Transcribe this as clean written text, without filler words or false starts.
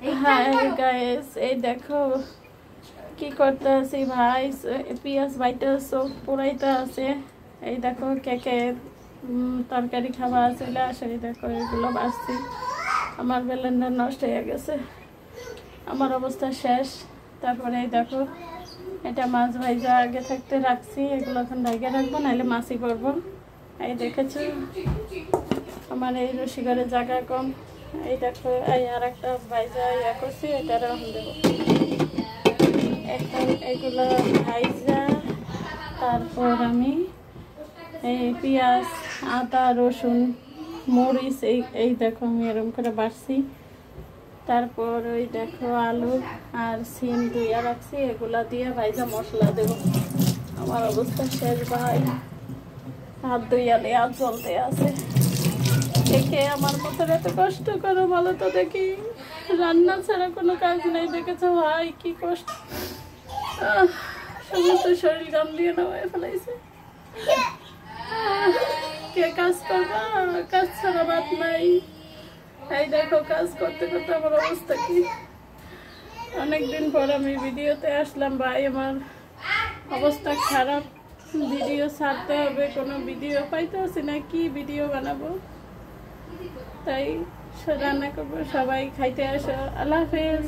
Hi guys, এই দেখো কি করতে আছি ভাই। পেঁয়াজ বাইটা সব পুরাইতে আছে। এই দেখো কেকে তরকারি খাওয়া আছিল, আসলে দেখো এগুলো বাড়ছি। আমার ব্লেন্ডার নষ্ট হয়ে গেছে, আমার অবস্থা শেষ। তারপরে এই দেখো এটা মাছ ভাইজা আগে থাকতে রাখছি, এগুলো এখন ঢাকে রাখবো, নাহলে মাছই করবো। এই দেখেছো আমার এই রসিগড়ের জায়গা কম। এই দেখো এই আর একটা ভাইজা ইয়া করছি, এটা রাখুন দেবো। এখন এগুলো ভাইজা তারপর আমি এই পেঁয়াজ আদা রসুন মরিচ এই দেখো আমি এরকম করে বাড়ছি। তারপর ওই দেখো আলু আর সিম ধুইয়া রাখছি, এগুলা দিয়ে ভাইজা মশলা দেবো। আমার অবস্থা শেষ ভাই, হাত ধুইয়া হাত চলতে আছে। দেখে আমার মতো এত কষ্ট করো বলো তো দেখি, রান্না ছাড়া কোনো কাজ নেই। দেখেছো ভাই কি কষ্ট, সমস্ত শরীর গাম দিয়ে নামায় ফেলাইছে। কে কাজ করবা, কাজ ছাড়া বাদ নাই। এই দেখো কাজ করতে করতে আমার অবস্থা কি। অনেকদিন পর আমি ভিডিওতে আসলাম ভাই, আমার অবস্থা খারাপ। ভিডিও ছাড়তে হবে, কোনো ভিডিও পাইতেছি না, কি ভিডিও বানাবো। তাই রান্না করবো, সবাই খাইতে আসো। আল্লাহ হাফেজ।